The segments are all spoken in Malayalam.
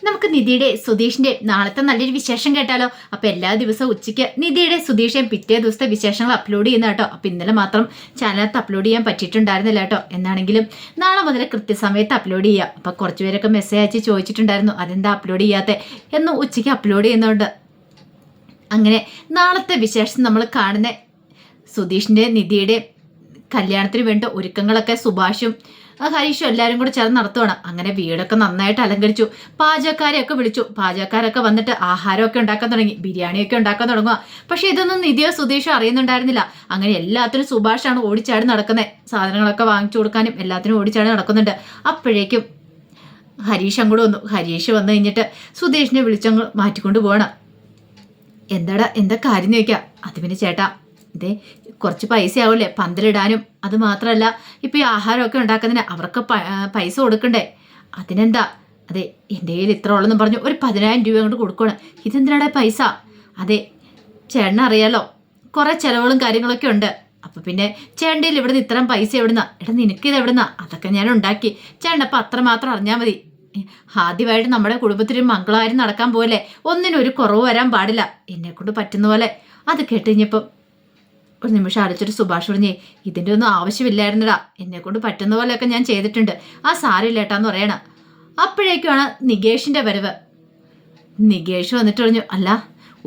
നമുക്ക് നിധിയുടെ സുധീഷിന്റെ നാളത്തെ നല്ലൊരു വിശേഷം കേട്ടാലോ. അപ്പൊ എല്ലാ ദിവസവും ഉച്ചയ്ക്ക് നിധിയുടെ സുധീഷയും പിറ്റേ ദിവസത്തെ വിശേഷങ്ങൾ അപ്ലോഡ് ചെയ്യുന്ന കേട്ടോ. അപ്പൊ ഇന്നലെ മാത്രം ചാനലത്ത് അപ്ലോഡ് ചെയ്യാൻ പറ്റിയിട്ടുണ്ടായിരുന്നില്ല കേട്ടോ. എന്നാണെങ്കിലും നാളെ മുതൽ കൃത്യസമയത്ത് അപ്ലോഡ് ചെയ്യാം. അപ്പൊ കുറച്ചുപേരൊക്കെ മെസ്സേജ് അയച്ച് ചോദിച്ചിട്ടുണ്ടായിരുന്നു അതെന്താ അപ്ലോഡ് ചെയ്യാത്ത എന്ന്. ഉച്ചയ്ക്ക് അപ്ലോഡ് ചെയ്യുന്നുണ്ട്. അങ്ങനെ നാളത്തെ വിശേഷം നമ്മൾ കാണുന്ന സുധീഷിന്റെ നിധിയുടെ കല്യാണത്തിന് വേണ്ട ഒരുക്കങ്ങളൊക്കെ സുഭാഷും ഹരീഷും എല്ലാവരും കൂടെ ചേർന്ന് നടത്തുവാണ്. അങ്ങനെ വീടൊക്കെ നന്നായിട്ട് അലങ്കരിച്ചു. പാചകക്കാരെയൊക്കെ വിളിച്ചു. പാചകക്കാരൊക്കെ വന്നിട്ട് ആഹാരമൊക്കെ ഉണ്ടാക്കാൻ തുടങ്ങി. ബിരിയാണിയൊക്കെ ഉണ്ടാക്കാൻ തുടങ്ങുക. പക്ഷെ ഇതൊന്നും നിധിയോ സുധീഷോ അറിയുന്നുണ്ടായിരുന്നില്ല. അങ്ങനെ എല്ലാത്തിനും സുഭാഷാണ് ഓടിച്ചാടി നടക്കുന്നത്. സാധനങ്ങളൊക്കെ വാങ്ങിച്ചു കൊടുക്കാനും എല്ലാത്തിനും ഓടിച്ചാടി നടക്കുന്നുണ്ട്. അപ്പോഴേക്കും ഹരീഷ് അങ്ങോട്ട് വന്നു. ഹരീഷ് വന്നു കഴിഞ്ഞിട്ട് സുധീഷിനെ വിളിച്ചങ്ങ് മാറ്റിക്കൊണ്ട് പോവാണ്. എന്താ കാര്യം ചോദിക്കാം. അത് പിന്നെ ചേട്ടാ ഇതേ കുറച്ച് പൈസ ആവില്ലേ പന്തലിടാനും. അത് മാത്രമല്ല ഇപ്പം ഈ ആഹാരമൊക്കെ ഉണ്ടാക്കുന്നതിന് അവർക്ക് പൈസ കൊടുക്കണ്ടേ. അതിനെന്താ അതെ എൻ്റെ കയ്യിൽ ഇത്ര ഉള്ളെന്ന് പറഞ്ഞു ഒരു 10,000 രൂപ കൊണ്ട് കൊടുക്കണം. ഇതെന്തിനാടെ പൈസ? അതെ ചേട്ടനെ അറിയാലോ കുറേ ചിലവുകളും കാര്യങ്ങളൊക്കെ ഉണ്ട്. അപ്പം പിന്നെ ചേട്ടൻ്റെ ഇവിടുന്ന് ഇത്രയും പൈസ എവിടുന്ന? എടാ നിനക്കിത് എവിടുന്ന? അതൊക്കെ ഞാൻ ഉണ്ടാക്കി. ചേട്ടൻ അപ്പം അത്രമാത്രം അറിഞ്ഞാൽ മതി. ആദ്യമായിട്ട് നമ്മുടെ കുടുംബത്തിന് മംഗളകാര്യം നടക്കാൻ പോലെ ഒന്നിനും ഒരു കുറവ് വരാൻ പാടില്ല. എന്നെക്കൊണ്ട് പറ്റുന്ന പോലെ. അത് കേട്ട് കഴിഞ്ഞപ്പം ഒരു നിമിഷം അടിച്ചിട്ട് സുഭാഷ് പറഞ്ഞേ ഇതിൻ്റെ ഒന്നും ആവശ്യമില്ലായിരുന്നടാ. എന്നെക്കൊണ്ട് പറ്റുന്ന പോലെയൊക്കെ ഞാൻ ചെയ്തിട്ടുണ്ട്. ആ സാരമില്ലേട്ടാന്ന് പറയണ. അപ്പോഴേക്കുമാണ് നികേഷിൻ്റെ വരവ്. നികേഷ് വന്നിട്ട് പറഞ്ഞു അല്ല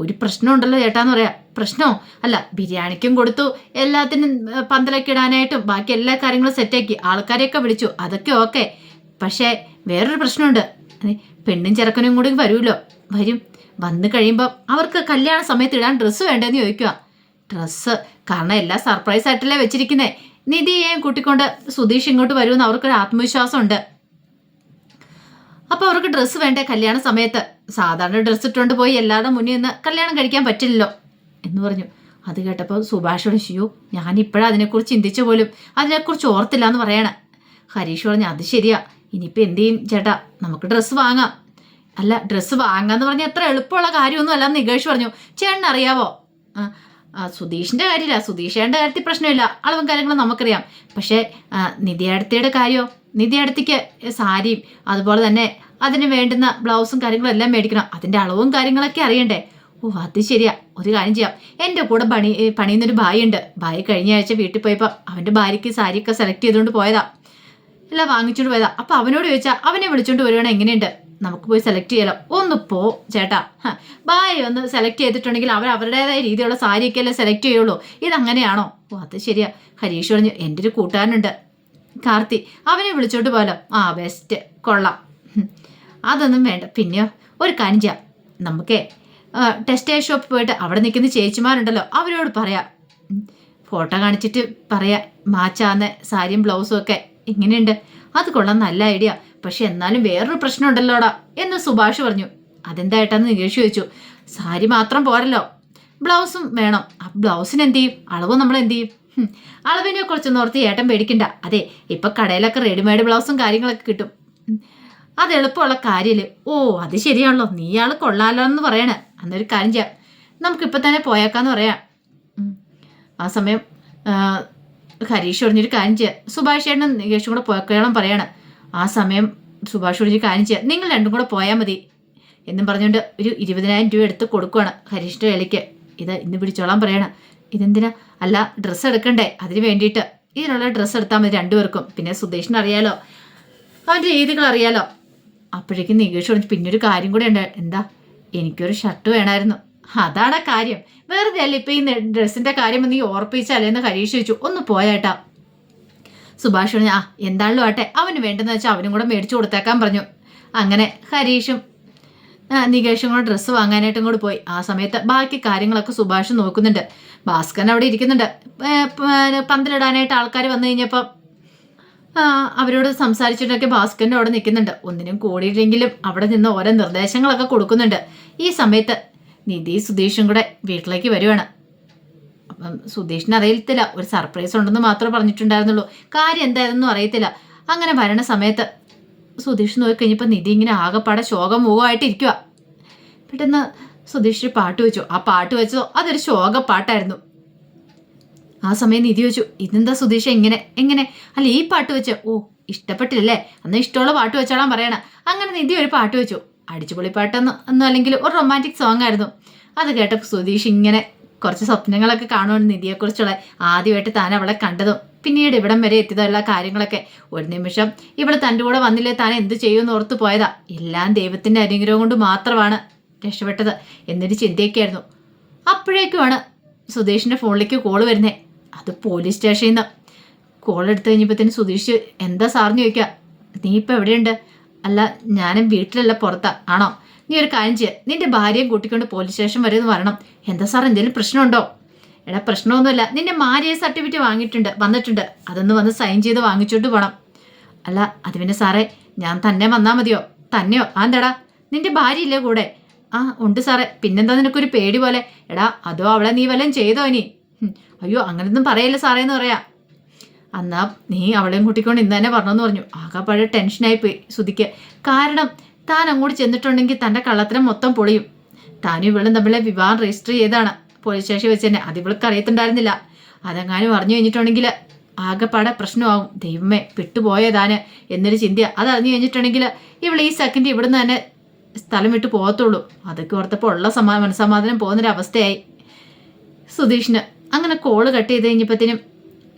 ഒരു പ്രശ്നമുണ്ടല്ലോ ചേട്ടാന്ന് പറയാം. പ്രശ്നമോ? അല്ല ബിരിയാണിക്കും കൊടുത്തു എല്ലാത്തിനും പന്തലൊക്കെ ഇടാനായിട്ടും ബാക്കി എല്ലാ കാര്യങ്ങളും സെറ്റാക്കി ആൾക്കാരെയൊക്കെ വിളിച്ചു. അതൊക്കെ ഓക്കെ. പക്ഷേ വേറൊരു പ്രശ്നമുണ്ട്. പെണ്ണും ചെറുക്കനും കൂടി വരും. വന്നു കഴിയുമ്പോൾ അവർക്ക് കല്യാണ സമയത്ത് ഇടാൻ ഡ്രസ്സ് വേണ്ടെന്ന് ചോദിക്കുക. ഡ്രസ്സ് കാരണം എല്ലാം സർപ്രൈസ് ആയിട്ടല്ലേ വെച്ചിരിക്കുന്നേ. നിധിയെയും കൂട്ടിക്കൊണ്ട് സുധീഷ് ഇങ്ങോട്ട് വരുമെന്ന് അവർക്കൊരു ആത്മവിശ്വാസമുണ്ട്. അപ്പോൾ അവർക്ക് ഡ്രസ്സ് വേണ്ടേ കല്യാണ സമയത്ത്. സാധാരണ ഡ്രസ്സ് ഇട്ടുകൊണ്ട് പോയി എല്ലാവരുടെ മുന്നിൽ നിന്ന് കല്യാണം കഴിക്കാൻ പറ്റില്ലല്ലോ എന്ന് പറഞ്ഞു. അത് കേട്ടപ്പോൾ സുഭാഷോട് ഷിയോ ഞാനിപ്പോഴും അതിനെക്കുറിച്ച് ചിന്തിച്ച പോലും അതിനെക്കുറിച്ച് ഓർത്തില്ല എന്ന് പറയണ. ഹരീഷ് പറഞ്ഞു അത് ശരിയാ. ഇനിയിപ്പോൾ എന്ത് ചെയ്യും ചേട്ടാ? നമുക്ക് ഡ്രസ്സ് വാങ്ങാം. അല്ല ഡ്രസ്സ് വാങ്ങാന്ന് പറഞ്ഞാൽ അത്ര എളുപ്പമുള്ള കാര്യമൊന്നും അല്ല നികേഷ് പറഞ്ഞു. ചേട്ടൻ അറിയാവോ സുധീഷിൻ്റെ കാര്യമില്ല. സുധീഷേൻ്റെ കാര്യത്തിൽ പ്രശ്നമില്ല. അളവും കാര്യങ്ങളും നമുക്കറിയാം. പക്ഷേ നിധിയടത്തിയുടെ കാര്യമോ? നിധിയടത്തിക്ക് സാരിയും അതുപോലെ തന്നെ അതിന് വേണ്ടുന്ന ബ്ലൗസും കാര്യങ്ങളും എല്ലാം മേടിക്കണം. അതിൻ്റെ അളവും കാര്യങ്ങളൊക്കെ അറിയണ്ടേ? ഓ അത് ശരിയാ. ഒരു കാര്യം ചെയ്യാം. എൻ്റെ കൂടെ പണിയുന്നൊരു ഭായിയുണ്ട്. ഭായി കഴിഞ്ഞ ആഴ്ച വീട്ടിൽ പോയപ്പോൾ അവൻ്റെ ഭാര്യയ്ക്ക് സാരിയൊക്കെ സെലക്ട് ചെയ്തുകൊണ്ട് പോയതാ. എല്ലാം വാങ്ങിച്ചുകൊണ്ട് പോയതാ. അപ്പം അവനോട് ചോദിച്ചാൽ അവനെ വിളിച്ചുകൊണ്ട് വരുവാണെങ്കിൽ എങ്ങനെയുണ്ട്? നമുക്ക് പോയി സെലക്ട് ചെയ്യാലോ. ഒന്ന് പോ ചേട്ടാ. ബായ് ഒന്ന് സെലക്ട് ചെയ്തിട്ടുണ്ടെങ്കിൽ അവരുടേതായ രീതിയിലുള്ള സാരിയൊക്കെ അല്ലേ സെലക്ട് ചെയ്യുള്ളൂ. ഇതങ്ങനെയാണോ? ഓ അത് ശരിയാ. ഹരീഷ് പറഞ്ഞു എൻ്റെ ഒരു കൂട്ടുകാരനുണ്ട് കാർത്തി, അവനെ വിളിച്ചോണ്ട് പോലോ. ബെസ്റ്റ് കൊള്ളാം. അതൊന്നും വേണ്ട. പിന്നെയോ ഒരു കാര്യം ചെയ്യാം. നമുക്കേ ടെക്സ്റ്റൈൽ ഷോപ്പിൽ പോയിട്ട് അവിടെ നിൽക്കുന്ന ചേച്ചിമാരുണ്ടല്ലോ അവരോട് പറയാം. ഫോട്ടോ കാണിച്ചിട്ട് പറയാം മാച്ചാന്ന് സാരിയും ബ്ലൗസും ഒക്കെ എങ്ങനെയുണ്ട്. അത് കൊള്ളാം നല്ല ഐഡിയ. പക്ഷെ എന്നാലും വേറൊരു പ്രശ്നം ഉണ്ടല്ലോടാ എന്ന് സുഭാഷ് പറഞ്ഞു. അതെന്തായിട്ടാന്ന് നികേഷ് ചോദിച്ചു. സാരി മാത്രം പോരല്ലോ ബ്ലൗസും വേണം. ആ ബ്ലൗസിന് എന്ത് ചെയ്യും? അളവ് നമ്മൾ എന്ത് ചെയ്യും? അളവിനെ കുറിച്ചൊന്നും ഓർത്ത് ഏട്ടൻ പേടിക്കണ്ട. അതെ ഇപ്പൊ കടയിലൊക്കെ റെഡിമെയ്ഡ് ബ്ലൗസും കാര്യങ്ങളൊക്കെ കിട്ടും. അത് എളുപ്പമുള്ള കാര്യമില്ല. ഓ അത് ശരിയാണല്ലോ. നീ ആള് കൊള്ളാലോ എന്ന് പറയണേ. അന്നൊരു കാര്യം ചെയ്യാം. നമുക്കിപ്പോൾ തന്നെ പോയേക്കാന്ന് പറയാം. ആ സമയം ഹരീഷ് പറഞ്ഞൊരു കാര്യം ചെയ്യാം. സുഭാഷ് ചേട്ടനും നികേഷും കൂടെ പോയക്കോളം പറയണം. ആ സമയം സുഭാഷ് പറഞ്ഞൊരു കാര്യം ചെയ്യാം. നിങ്ങൾ രണ്ടും കൂടെ പോയാൽ മതി എന്നും പറഞ്ഞുകൊണ്ട് ഒരു 20,000 രൂപ എടുത്ത് കൊടുക്കുവാണ് ഹരീഷിൻ്റെ കയ്യിലേക്ക്. ഇത് ഇന്ന് പിടിച്ചോളാൻ പറയണം. ഇതെന്തിനാ? അല്ല ഡ്രസ്സ് എടുക്കണ്ടേ അതിന് വേണ്ടിയിട്ട്. ഇതിനുള്ള ഡ്രസ്സ് എടുത്താൽ മതി രണ്ടുപേർക്കും. പിന്നെ സുധീഷിന് അറിയാലോ അവൻ്റെ രീതികൾ അറിയാലോ. അപ്പോഴേക്കും നികേഷ് പറഞ്ഞു പിന്നൊരു കാര്യം കൂടെ ഉണ്ട്. എന്താ? എനിക്കൊരു ഷർട്ട് വേണമായിരുന്നു. അതാണ് കാര്യം. വെറുതെ അല്ല ഇപ്പം ഈ ഡ്രസ്സിൻ്റെ കാര്യം നീ ഓർപ്പിച്ചാലേന്ന് ഹരീഷ് ചോദിച്ചു. ഒന്ന് പോയേട്ടാ. സുഭാഷ് പറഞ്ഞു എന്താണല്ലോ ആട്ടെ അവന് വേണ്ടെന്ന് വെച്ചാൽ അവനും കൂടെ മേടിച്ചു കൊടുത്തേക്കാൻ പറഞ്ഞു. അങ്ങനെ ഹരീഷും നികേഷും കൂടെ ഡ്രസ്സ് വാങ്ങാനായിട്ടും കൂടെ പോയി. ആ സമയത്ത് ബാക്കി കാര്യങ്ങളൊക്കെ സുഭാഷ് നോക്കുന്നുണ്ട്. ഭാസ്കരൻ അവിടെ ഇരിക്കുന്നുണ്ട്. പന്തലിടാനായിട്ട് ആൾക്കാർ വന്നു കഴിഞ്ഞപ്പം അവരോട് സംസാരിച്ചിട്ടൊക്കെ ഭാസ്കരൻ്റെ അവിടെ നിൽക്കുന്നുണ്ട്. ഒന്നിനും കൂടിയില്ലെങ്കിലും അവിടെ നിന്ന് ഓരോ നിർദ്ദേശങ്ങളൊക്കെ കൊടുക്കുന്നുണ്ട്. ഈ സമയത്ത് നിധി സുധീഷും കൂടെ വീട്ടിലേക്ക് വരുവാണ്. അപ്പം സുധീഷിന് അറിയത്തില്ല. ഒരു സർപ്രൈസ് ഉണ്ടെന്ന് മാത്രമേ പറഞ്ഞിട്ടുണ്ടായിരുന്നുള്ളൂ. കാര്യം എന്തായതെന്നും അറിയത്തില്ല. അങ്ങനെ വരണ സമയത്ത് സുധീഷ് നോക്കിക്കഴിഞ്ഞപ്പോൾ നിധി ഇങ്ങനെ ആകെപ്പാടെ ശോകമുഖമായിട്ട് ഇരിക്കുക. പെട്ടെന്ന് സുധീഷ് പാട്ട് വെച്ചു. ആ പാട്ട് വെച്ചതോ അതൊരു ശോകപ്പാട്ടായിരുന്നു. ആ സമയം നിധി വെച്ചു ഇതെന്താ സുധീഷ് എങ്ങനെ അല്ല ഈ പാട്ട് വെച്ചോ? ഓ ഇഷ്ടപ്പെട്ടില്ലല്ലേ? അന്ന് ഇഷ്ടമുള്ള പാട്ട് വെച്ചോളാൻ പറയണം. അങ്ങനെ നിധി ഒരു പാട്ട് വെച്ചു. ഒന്നും അല്ലെങ്കിൽ ഒരു റൊമാൻറ്റിക് സോങ് ആയിരുന്നു. അത് കേട്ടപ്പോൾ സുധീഷ് ഇങ്ങനെ കുറച്ച് സ്വപ്നങ്ങളൊക്കെ കാണുവാണ് നിധിയെക്കുറിച്ചുള്ള. ആദ്യമായിട്ട് താൻ അവളെ കണ്ടതും പിന്നീട് ഇവിടം വരെ എത്തിയതുള്ള കാര്യങ്ങളൊക്കെ. ഒരു നിമിഷം ഇവൾ തൻ്റെ കൂടെ വന്നില്ലേ താൻ എന്ത് ചെയ്യുമെന്ന് ഓർത്ത് പോയതാ. എല്ലാം ദൈവത്തിൻ്റെ അനുഗ്രഹം കൊണ്ട് മാത്രമാണ് രക്ഷപ്പെട്ടത് എന്നൊരു ചിന്തയൊക്കെയായിരുന്നു. അപ്പോഴേക്കുമാണ് സുധീഷിൻ്റെ ഫോണിലേക്ക് കോള് വരുന്നത്. അത് പോലീസ് സ്റ്റേഷനിൽ നിന്ന്. കോൾ എടുത്തു കഴിഞ്ഞപ്പോഴത്തേന് സുധീഷ് എന്താ സാറിന് ചോദിക്കുക. നീ ഇപ്പം എവിടെയുണ്ട്? അല്ല ഞാനും വീട്ടിലല്ല പുറത്താ. ആണോ? നീ ഒരു കാര്യം ചെയ്യുക, നിന്റെ ഭാര്യയും കൂട്ടിക്കൊണ്ട് പോലീസ് സ്റ്റേഷൻ വരെ ഒന്ന് വരണം. എന്താ സാർ എന്തെങ്കിലും പ്രശ്നമുണ്ടോ? എടാ പ്രശ്നമൊന്നുമില്ല, നിന്റെ മാര്യേജ് സർട്ടിഫിക്കറ്റ് വന്നിട്ടുണ്ട്, അതൊന്ന് വന്ന് സൈൻ ചെയ്ത് വാങ്ങിച്ചോണ്ട് പോകണം. അല്ല അത് പിന്നെ സാറേ ഞാൻ തന്നെ വന്നാൽ മതിയോ? തന്നെയോ? എന്താടാ നിന്റെ ഭാര്യ ഇല്ലേ കൂടെ? ആ ഉണ്ട് സാറേ. പിന്നെന്താ നിനക്കൊരു പേടി പോലെ? എടാ അതോ അവളെ നീ വല്ലതും ചെയ്തോ ഇനി? അയ്യോ അങ്ങനൊന്നും പറയല്ലേ സാറേ എന്ന് പറയാ. എന്നാ നീ അവളെയും കൂട്ടിക്കൊണ്ട് ഇന്ന് തന്നെ പറഞ്ഞെന്ന് പറഞ്ഞു. ആകെപ്പാടെ ടെൻഷനായി പോയി സുധിക്ക്. കാരണം താൻ അങ്ങോട്ട് ചെന്നിട്ടുണ്ടെങ്കിൽ തൻ്റെ കള്ളത്തരം മൊത്തം പൊളിയും. താനും ഇവളും തമ്മിലെ വിവാഹം രജിസ്റ്റർ ചെയ്താണ് പോലീസ് സ്റ്റേഷൻ വെച്ച് തന്നെ. അത് ഇവൾക്ക് അറിയത്തുണ്ടായിരുന്നില്ല. അതെങ്ങാനും അറിഞ്ഞു കഴിഞ്ഞിട്ടുണ്ടെങ്കിൽ ആകെപ്പാടെ പ്രശ്നമാകും. ദൈവമേ പെട്ടുപോയതാന് എന്നൊരു ചിന്ത. അത് അറിഞ്ഞു കഴിഞ്ഞിട്ടുണ്ടെങ്കിൽ ഇവൾ ഈ സെക്കൻഡ് ഇവിടുന്ന് തന്നെ സ്ഥലം വിട്ട് പോകത്തുള്ളൂ. അതൊക്കെ ഓർത്തപ്പോൾ ഉള്ള മനസ്സമാധാനം പോകുന്നൊരവസ്ഥയായി സുധീഷിന്. അങ്ങനെ കോള് കട്ട് ചെയ്ത് കഴിഞ്ഞപ്പോഴത്തേനും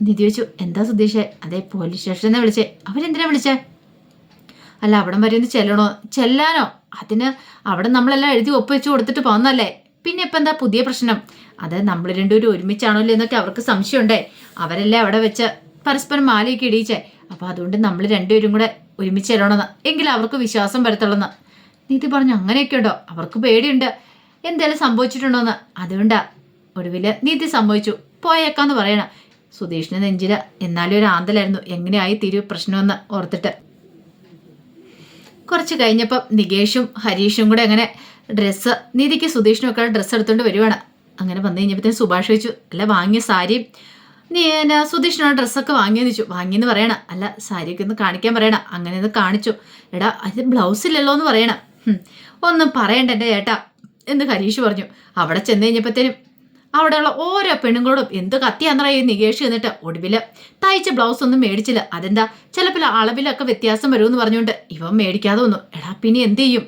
നിധി ചോദിച്ചു, എന്താ സുധീഷേ? അതെ പോലീസ് സ്റ്റേഷനിൽ വിളിച്ചേ. അവരെന്തിനാ വിളിച്ചേ? അല്ല അവിടം വരെ ഒന്ന് ചെല്ലാനോ? അതിന് അവിടെ നമ്മളെല്ലാം എഴുതി ഒപ്പുവെച്ച് കൊടുത്തിട്ട് പോന്നല്ലേ. പിന്നെ ഇപ്പം എന്താ പുതിയ പ്രശ്നം? അത് നമ്മൾ രണ്ടുപേരും ഒരുമിച്ചാണല്ലോ എന്നൊക്കെ അവർക്ക് സംശയമുണ്ടേ. അവരല്ലേ അവിടെ വെച്ച് പരസ്പരം മാലയൊക്കെ ഇടിയിച്ചേ. അപ്പോൾ അതുകൊണ്ട് നമ്മൾ രണ്ടുപേരും കൂടെ ഒരുമിച്ച് ചെല്ലണമെന്ന്, എങ്കിലും അവർക്ക് വിശ്വാസം വരത്തുള്ളെന്ന് നീതി പറഞ്ഞു. അങ്ങനെയൊക്കെ ഉണ്ടോ? അവർക്ക് പേടിയുണ്ട് എന്തായാലും സംഭവിച്ചിട്ടുണ്ടോന്ന്. അതുകൊണ്ടാ ഒടുവിൽ നീതി സംഭവിച്ചു പോയേക്കാന്ന് പറയണം. സുധീഷിന്റെ നെഞ്ചില് എന്നാലും ഒരു ആന്തലായിരുന്നു എങ്ങനെയായി തീരൂ പ്രശ്നമെന്ന് ഓർത്തിട്ട്. കുറച്ച് കഴിഞ്ഞപ്പം നികേഷും ഹരീഷും കൂടെ അങ്ങനെ ഡ്രസ്സ് നിധിക്ക് സുധീഷിനും ഒക്കെ ഡ്രസ്സ് എടുത്തുകൊണ്ട് വരുവാണ്. അങ്ങനെ വന്നു കഴിഞ്ഞപ്പോഴത്തേന് സുഭാഷ് ചോദിച്ചു, അല്ല വാങ്ങിയ സാരിയും നീ സുധീഷിനോട് ഡ്രസ്സൊക്കെ വാങ്ങിയെന്ന് ചോദിച്ചു. വാങ്ങിയെന്ന് പറയണം. അല്ല സാരിയൊക്കെ ഒന്ന് കാണിക്കാൻ പറയണം. അങ്ങനെ ഒന്ന് കാണിച്ചു. എടാ അത് ബ്ലൗസ് ഇല്ലല്ലോ എന്ന് പറയണം. ഒന്നും പറയണ്ട എൻ്റെ ചേട്ടാ എന്ന് ഹരീഷ് പറഞ്ഞു. അവിടെ ചെന്ന് കഴിഞ്ഞപ്പോഴത്തേനും അവിടെയുള്ള ഓരോ പെണ്ണുങ്ങളോടും എന്ത് കത്തിയാന്നറിയ നികേഷ് എന്നിട്ട് ഒടുവിൽ തയ്ച്ച ബ്ലൗസ് ഒന്നും മേടിച്ചില്ല. അതെന്താ ചിലപ്പോൾ അളവിലൊക്കെ വ്യത്യാസം വരുമെന്ന് പറഞ്ഞുകൊണ്ട് ഇവൻ മേടിക്കാതെ വന്നു. എടാ പിന്നെ എന്ത് ചെയ്യും?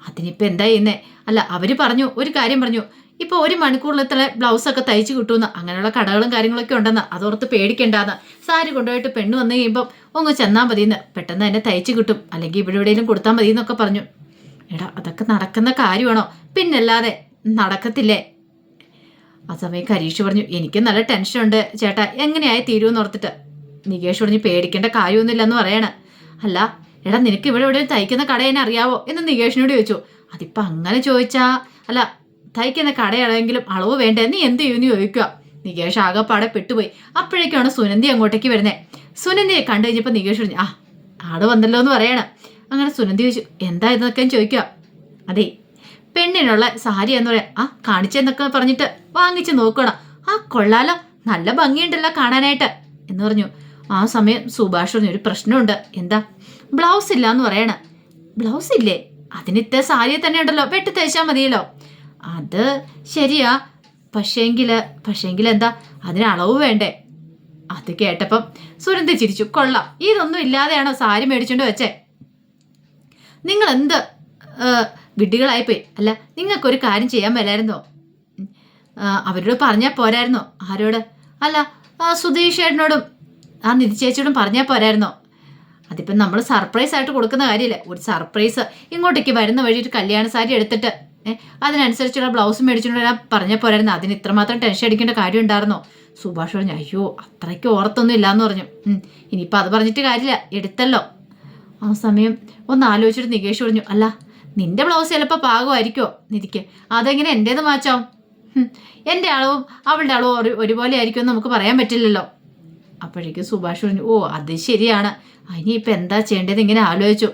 അതിനിപ്പോൾ എന്താ ചെയ്യുന്നേ? അല്ല അവർ പറഞ്ഞു ഒരു കാര്യം പറഞ്ഞു, ഇപ്പോൾ 1 മണിക്കൂറിലെത്ര ബ്ലൗസൊക്കെ തയ്ച്ച് കിട്ടുമെന്ന്. അങ്ങനെയുള്ള കടകളും കാര്യങ്ങളൊക്കെ ഉണ്ടെന്ന്. അതോർത്ത് പേടിക്കണ്ടാന്ന്. സാരി കൊണ്ടുപോയിട്ട് പെണ്ണ് വന്നു കഴിയുമ്പോൾ ഒന്ന് ചെന്നാൽ മതിയെന്ന്. പെട്ടെന്ന് തന്നെ തയ്ച്ച് കിട്ടും. അല്ലെങ്കിൽ ഇവിടെ എവിടെയെങ്കിലും കൊടുത്താൽ മതി എന്നൊക്കെ പറഞ്ഞു. എടാ അതൊക്കെ നടക്കുന്ന കാര്യമാണോ? പിന്നല്ലാതെ നടക്കത്തില്ലേ? ആ സമയം ഹരീഷ് പറഞ്ഞു, എനിക്ക് നല്ല ടെൻഷനുണ്ട് ചേട്ടാ, എങ്ങനെയായി തീരുമെന്ന് ഓർത്തിട്ട്. നികേഷ് പറഞ്ഞു, പേടിക്കേണ്ട കാര്യമൊന്നുമില്ലെന്ന് പറയണ. അല്ല എടാ നിനക്ക് ഇവിടെ എവിടെ തയ്ക്കുന്ന കട എന്നെ അറിയാവോ എന്ന് നികേഷിനോട് ചോദിച്ചു. അതിപ്പോൾ അങ്ങനെ ചോദിച്ചാ അല്ല തയ്ക്കുന്ന കടയാണെങ്കിലും അളവ് വേണ്ടേ, നീ എന്ത് ചെയ്യുമെന്ന് ചോദിക്കുക. നികേഷ് ആകെപ്പാടെ പെട്ടുപോയി. അപ്പോഴേക്കാണ് സുനന്ദി അങ്ങോട്ടേക്ക് വരുന്നത്. സുനന്ദിയെ കണ്ടു കഴിഞ്ഞപ്പോൾ നികേഷ് പറഞ്ഞു, ആള് വന്നല്ലോ എന്ന് പറയണം. അങ്ങനെ സുനന്ദി ചോദിച്ചു, എന്താ ഇതൊക്കെ ചോദിക്കുക. അതെ പെണ്ണിനുള്ള സാരി എന്ന് പറയാം. കാണിച്ചെന്നൊക്കെ പറഞ്ഞിട്ട് വാങ്ങിച്ച് നോക്കണം. കൊള്ളാലോ, നല്ല ഭംഗിയുണ്ടല്ലോ കാണാനായിട്ട് എന്ന് പറഞ്ഞു. ആ സമയം സുഭാഷ് പറഞ്ഞു, ഒരു പ്രശ്നമുണ്ട്. എന്താ? ബ്ലൗസ് ഇല്ല എന്ന് പറയണ. ബ്ലൗസ് ഇല്ലേ? അതിനിത്തെ സാരിയെ തന്നെ ഉണ്ടല്ലോ, വെട്ടി തയ്ച്ചാൽ മതിയല്ലോ. അത് ശരിയാ, പക്ഷേങ്കിൽ എന്താ അതിന് അളവ് വേണ്ടേ? അത് കേട്ടപ്പം സുരന്ദി ചിരിച്ചു. കൊള്ളാം, ഇതൊന്നും ഇല്ലാതെയാണോ സാരി മേടിച്ചോണ്ട് വെച്ചേ? നിങ്ങൾ എന്ത് വിഡ്ഢികളായിപ്പോയി. അല്ല നിങ്ങൾക്കൊരു കാര്യം ചെയ്യാൻ മേലായിരുന്നോ? അവരോട് പറഞ്ഞാൽ പോരായിരുന്നോ? ആരോട്? അല്ല സുധീഷ് ചേട്ടനോടും നിധി ചേച്ചിയോടും പറഞ്ഞാൽ പോരായിരുന്നോ? അതിപ്പം നമ്മൾ സർപ്രൈസ് ആയിട്ട് കൊടുക്കുന്ന കാര്യമില്ലേ. ഒരു സർപ്രൈസ് ഇങ്ങോട്ടേക്ക് വരുന്ന വഴി ഒരു കല്യാണ സാരി എടുത്തിട്ട് അതിനനുസരിച്ചുള്ള ബ്ലൗസ് മേടിച്ചുകൊണ്ട് വരാൻ പറഞ്ഞാൽ പോരായിരുന്നു. അതിന് ഇത്രമാത്രം ടെൻഷൻ അടിക്കേണ്ട കാര്യം ഉണ്ടായിരുന്നോ? സുഭാഷ് പറഞ്ഞു, അയ്യോ അത്രയ്ക്ക് ഓർത്തൊന്നും ഇല്ലാന്ന് പറഞ്ഞു. ഇനിയിപ്പോൾ അത് പറഞ്ഞിട്ട് കാര്യമില്ല, എടുത്തല്ലോ. ആ സമയം ഒന്ന് ആലോചിച്ചിട്ട് നികേഷ് പറഞ്ഞു, അല്ല നിന്റെ ബ്ലൗസ് ചിലപ്പോൾ പാകമായിരിക്കുമോ നിധിക്ക്? അതെങ്ങനെ എൻ്റേത് മാറ്റാവും? എൻ്റെ അളവും അവളുടെ അളവും ഒരുപോലെ ആയിരിക്കുമെന്ന് നമുക്ക് പറയാൻ പറ്റില്ലല്ലോ. അപ്പോഴേക്കും സുഭാഷ് പറഞ്ഞു, അത് ശരിയാണ്, ഇനിയിപ്പോൾ എന്താ ചെയ്യേണ്ടത് ഇങ്ങനെ ആലോചിച്ചു.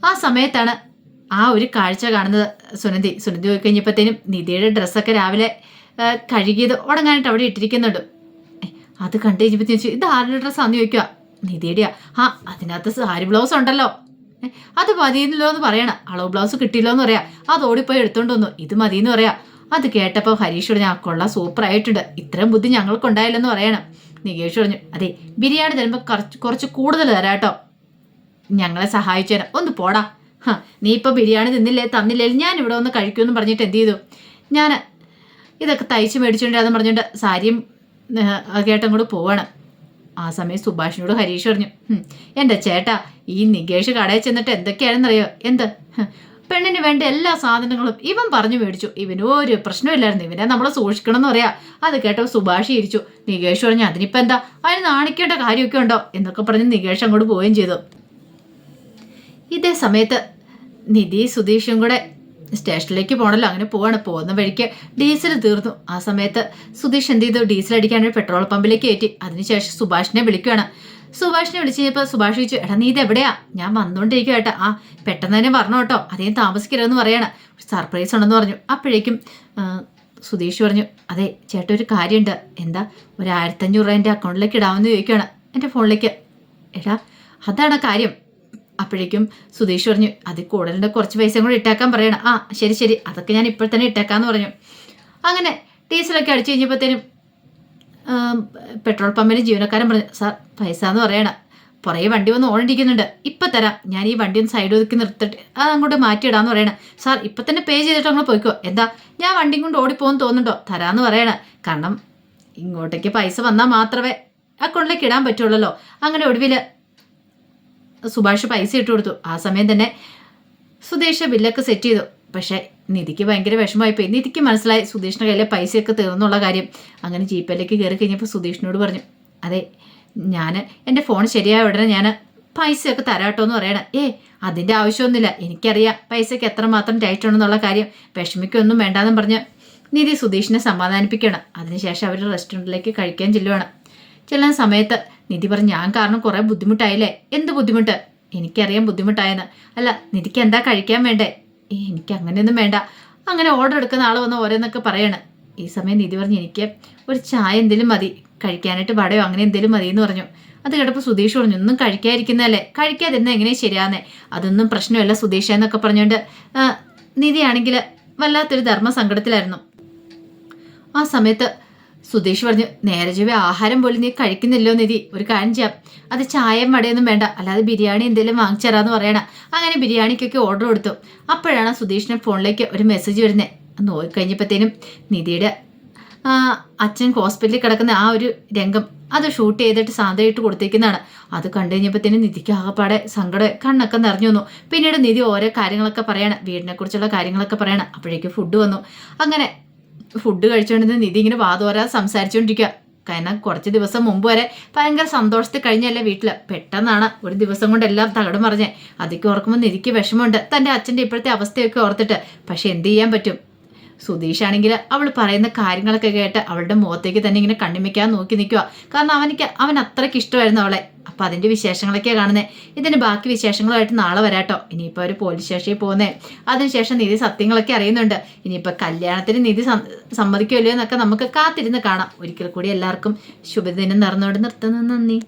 ആ സമയത്താണ് ആ ഒരു കാഴ്ച കാണുന്നത്. സുനന്ദി പോയി കഴിഞ്ഞപ്പോഴത്തേനും നിധിയുടെ ഡ്രസ്സൊക്കെ രാവിലെ കഴുകിയത് ഉടങ്ങാനായിട്ട് അവിടെ ഇട്ടിരിക്കുന്നുണ്ട്. അത് കണ്ടു കഴിഞ്ഞപ്പോഴത്തേനും ചോദിച്ചു, ഇത് ആരുടെ ഡ്രസ്സാന്ന് ചോദിക്കുക. നിധിയുടെയാ. അതിനകത്ത് സാരി ബ്ലൗസ് ഉണ്ടല്ലോ, അത് മതിയെന്നല്ലോ എന്ന് പറയണം. അളവ് ബ്ലൗസ് കിട്ടിയില്ലോ എന്ന് പറയാം. അത് ഓടിപ്പോയി എടുത്തോണ്ട് വന്നു, ഇത് മതിയെന്ന് പറയാം. അത് കേട്ടപ്പോൾ ഹരീഷ് പറഞ്ഞു, കൊള്ളാം സൂപ്പറായിട്ടുണ്ട്, ഇത്രയും ബുദ്ധി ഞങ്ങൾക്കുണ്ടായില്ലെന്ന് പറയണം. നികേഷ് പറഞ്ഞു, അതെ ബിരിയാണി തരുമ്പോൾ കുറച്ച് കൂടുതൽ തരാട്ടോ, ഞങ്ങളെ സഹായിച്ചേരാ, ഒന്ന് പോടാ. നീ ഇപ്പോൾ ബിരിയാണി തന്നില്ലേ ഞാൻ ഇവിടെ ഒന്ന് കഴിക്കുമെന്ന് പറഞ്ഞിട്ട് എന്ത് ചെയ്തു, ഞാൻ ഇതൊക്കെ തയ്ച്ച് മേടിച്ചോണ്ടാന്ന് പറഞ്ഞുകൊണ്ട് സാരിയും കേട്ടും കൂടെ പോവാണ്. ആ സമയം സുഭാഷിനോട് ഹരീഷ് പറഞ്ഞു, എൻ്റെ ചേട്ടാ ഈ നികേഷ് കടയിൽ ചെന്നിട്ട് എന്തൊക്കെയാണെന്നറിയോ, എന്ത് പെണ്ണിന് വേണ്ട എല്ലാ സാധനങ്ങളും ഇവൻ പറഞ്ഞു മേടിച്ചു, ഇവന് ഒരു പ്രശ്നമില്ലായിരുന്നു, ഇവനെ നമ്മൾ സൂക്ഷിക്കണം എന്ന് പറയാ. അത് കേട്ടോ സുഭാഷ് ഇരിച്ചു. നികേഷ് പറഞ്ഞു, അതിനിപ്പോൾ എന്താ, അതിന് നാണിക്കേണ്ട കാര്യമൊക്കെ ഉണ്ടോ എന്നൊക്കെ പറഞ്ഞ് നികേഷ് അങ്ങോട്ട് പോവുകയും ചെയ്തു. ഇതേ സമയത്ത് നിധി സുധീഷും കൂടെ സ്റ്റേഷനിലേക്ക് പോകണല്ലോ, അങ്ങനെ പോവാണ്. പോകുന്ന വഴിക്ക് ഡീസൽ തീർന്നു. ആ സമയത്ത് സുധീഷ് എന്ത് ചെയ്തു, ഡീസൽ അടിക്കാൻ ഒരു പെട്രോൾ പമ്പിലേക്ക് കയറ്റി. അതിനുശേഷം സുഭാഷിനെ വിളിക്കുകയാണ്. സുഭാഷിനെ വിളിച്ച് കഴിഞ്ഞപ്പോൾ സുഭാഷ് ചോദിച്ചു, എടാ നീ ഇത് എവിടെയാ? ഞാൻ വന്നുകൊണ്ടിരിക്കും ഏട്ടാ. ആ പെട്ടെന്ന് തന്നെ പറഞ്ഞു കേട്ടോ, അധികം താമസിക്കരുതെന്ന് പറയണം, സർപ്രൈസ് ഉണ്ടെന്ന് പറഞ്ഞു. അപ്പോഴേക്കും സുധീഷ് പറഞ്ഞു, അതെ ചേട്ടാ ഒരു കാര്യമുണ്ട്. എന്താ? ഒരു 1500 രൂപ എൻ്റെ അക്കൗണ്ടിലേക്ക് ഇടാമെന്ന് ചോദിക്കുകയാണ്, എൻ്റെ ഫോണിലേക്ക്. എടാ അതാണ് കാര്യം. അപ്പോഴേക്കും സുധീഷ് പറഞ്ഞു, അതിൽ കൂടുതലിൻ്റെ കുറച്ച് പൈസയും കൂടി ഇട്ടേക്കാൻ പറയണം. ആ ശരി ശരി, അതൊക്കെ ഞാൻ ഇപ്പോൾ തന്നെ ഇട്ടേക്കാന്ന് പറഞ്ഞു. അങ്ങനെ ഡീസലൊക്കെ അടിച്ചു കഴിഞ്ഞപ്പോഴത്തേനും പെട്രോൾ പമ്പിന് ജീവനക്കാരൻ പറഞ്ഞു, സാർ പൈസ എന്ന് പറയണം, പുറകെ വണ്ടി വന്ന് ഓടിയിരിക്കുന്നുണ്ട്, ഇപ്പം തരാം, ഞാൻ ഈ വണ്ടി ഒന്ന് സൈഡ് ഒതുക്കി നിർത്തിട്ട് അത് അങ്ങോട്ട് മാറ്റിയിടാന്ന് പറയണം. സാർ ഇപ്പം തന്നെ പേ ചെയ്തിട്ട് അങ്ങോട്ട് പോയിക്കോ. എന്താ ഞാൻ വണ്ടിയും കൊണ്ട് ഓടിപ്പോകുമെന്ന് തോന്നുന്നുണ്ടോ? തരാമെന്ന് പറയണം, കാരണം ഇങ്ങോട്ടേക്ക് പൈസ വന്നാൽ മാത്രമേ അക്കൗണ്ടിലേക്ക് ഇടാൻ പറ്റുള്ളല്ലോ. അങ്ങനെ ഒടുവിൽ സുഭാഷ് പൈസ ഇട്ട് കൊടുത്തു. ആ സമയം തന്നെ സുധീഷ് ബില്ലൊക്കെ സെറ്റ് ചെയ്തു. പക്ഷേ നിധിക്ക് ഭയങ്കര വിഷമമായിപ്പോയി. നിധിക്ക് മനസ്സിലായി സുധീഷിൻ്റെ കയ്യിലെ പൈസയൊക്കെ തീർന്നുള്ള കാര്യം. അങ്ങനെ ജീപ്പിലേക്ക് കയറി കഴിഞ്ഞപ്പോൾ സുധീഷിനോട് പറഞ്ഞു, അതെ ഞാൻ എൻ്റെ ഫോൺ ശരിയായ ഉടനെ ഞാൻ പൈസയൊക്കെ തരാട്ടോ എന്ന് പറയണം. അതിൻ്റെ ആവശ്യമൊന്നുമില്ല, എനിക്കറിയാം പൈസയ്ക്ക് എത്രമാത്രം ടൈറ്റ് ഉണ്ടെന്നുള്ള കാര്യം, വിഷമിക്കൊന്നും വേണ്ടാന്നും പറഞ്ഞ് നിധി സുധീഷിനെ സമാധാനിപ്പിക്കണം. അതിനുശേഷം അവർ റെസ്റ്റോറൻറ്റിലേക്ക് കഴിക്കാൻ ചെല്ലുവാണ്. ചെല്ലുന്ന സമയത്ത് നിധി പറഞ്ഞു, ഞാൻ കാരണം കുറേ ബുദ്ധിമുട്ടായില്ലേ? എന്ത് ബുദ്ധിമുട്ട്? എനിക്കറിയാം ബുദ്ധിമുട്ടായെന്ന്. അല്ല നിധിക്ക് എന്താ കഴിക്കാൻ വേണ്ടേ? എനിക്ക് അങ്ങനെയൊന്നും വേണ്ട, അങ്ങനെ ഓർഡർ എടുക്കുന്ന ആൾ വന്ന് ഓരോന്നൊക്കെ പറയണം. ഈ സമയം നിധി പറഞ്ഞു, എനിക്ക് ഒരു ചായ എന്തെങ്കിലും മതി, കഴിക്കാനായിട്ട് വടയോ അങ്ങനെ എന്തെങ്കിലും മതി എന്ന് പറഞ്ഞു. അത് കേട്ടപ്പോൾ സുധീഷ് പറഞ്ഞു, ഒന്നും കഴിക്കാതിരിക്കുന്നതല്ലേ, കഴിക്കാതിരുന്ന എങ്ങനെയാണ് ശരിയാന്നേ? അതൊന്നും പ്രശ്നമല്ല സുധീഷ എന്നൊക്കെ പറഞ്ഞുകൊണ്ട് നിധിയാണെങ്കിൽ വല്ലാത്തൊരു ധർമ്മസങ്കടത്തിലായിരുന്നു. ആ സമയത്ത് സുധീഷ് പറഞ്ഞു, നേരെ ചൊവ്വേ ആഹാരം പോലും നീ കഴിക്കുന്നില്ലോ നിധി, ഒരു കാര്യം ചെയ്യാം, അത് ചായയും വടയൊന്നും വേണ്ട, അല്ലാതെ ബിരിയാണി എന്തെങ്കിലും വാങ്ങിച്ചു തരാമെന്ന് പറയണം. അങ്ങനെ ബിരിയാണിക്കൊക്കെ ഓർഡർ കൊടുത്തു. അപ്പോഴാണ് സുധീഷിൻ്റെ ഫോണിലേക്ക് ഒരു മെസ്സേജ് വരുന്നത്. നോക്കിക്കഴിഞ്ഞപ്പോഴത്തേനും നിധിയുടെ അച്ഛൻ ഹോസ്പിറ്റലിൽ കിടക്കുന്ന ആ ഒരു രംഗം അത് ഷൂട്ട് ചെയ്തിട്ട് സാന്ദ്രയിട്ട് കൊടുത്തേക്കുന്നതാണ്. അത് കണ്ടു കഴിഞ്ഞപ്പോഴത്തേനും നിധിക്ക് ആകെപ്പാടെ സങ്കടം, കണ്ണൊക്കെ നിറഞ്ഞു വന്നു. പിന്നീട് നിധി ഓരോ കാര്യങ്ങളൊക്കെ പറയണം, വീടിനെക്കുറിച്ചുള്ള കാര്യങ്ങളൊക്കെ പറയണം. അപ്പോഴേക്കും ഫുഡ് വന്നു. അങ്ങനെ ഫുഡ് കഴിച്ചുകൊണ്ടിരുന്ന നിധി ഇങ്ങനെ വാതോരാതെ സംസാരിച്ചുകൊണ്ടിരിക്കുക. കാരണം കുറച്ച് ദിവസം മുമ്പ് വരെ ഭയങ്കര സന്തോഷത്തിൽ കഴിഞ്ഞല്ലേ വീട്ടിൽ, പെട്ടെന്നാണ് ഒരു ദിവസം കൊണ്ട് എല്ലാം തകടം പറഞ്ഞേ. അതൊക്കെ ഓർക്കുമ്പോൾ നിധിക്ക് വിഷമമുണ്ട്, തൻ്റെ അച്ഛൻ്റെ ഇപ്പോഴത്തെ അവസ്ഥയൊക്കെ ഓർത്തിട്ട്. പക്ഷെ എന്ത് ചെയ്യാൻ പറ്റും? സുധീഷ് ആണെങ്കിൽ അവൾ പറയുന്ന കാര്യങ്ങളൊക്കെ കേട്ട് അവളുടെ മുഖത്തേക്ക് തന്നെ ഇങ്ങനെ കണ്ണിമിക്കാൻ നോക്കി നിൽക്കുക. കാരണം അവൻ അത്രയ്ക്ക് ഇഷ്ടമായിരുന്നു അവളെ. അപ്പം അതിൻ്റെ വിശേഷങ്ങളൊക്കെയാണ് കാണുന്നത്. ഇതിന് ബാക്കി വിശേഷങ്ങളുമായിട്ട് നാളെ വരാട്ടോ. ഇനിയിപ്പോൾ ഒരു പോലീസ് സ്റ്റേഷനിൽ പോകുന്നേ, അതിനുശേഷം നിധി സത്യങ്ങളൊക്കെ അറിയുന്നുണ്ട്. ഇനിയിപ്പോൾ കല്യാണത്തിന് നിധി സമ്മതിക്കുമല്ലോ എന്നൊക്കെ നമുക്ക് കാത്തിരുന്ന് കാണാം. ഒരിക്കൽ കൂടി എല്ലാവർക്കും ശുഭദിനം നേർന്നുകൊണ്ട് നിർത്തുന്നു. നന്ദി.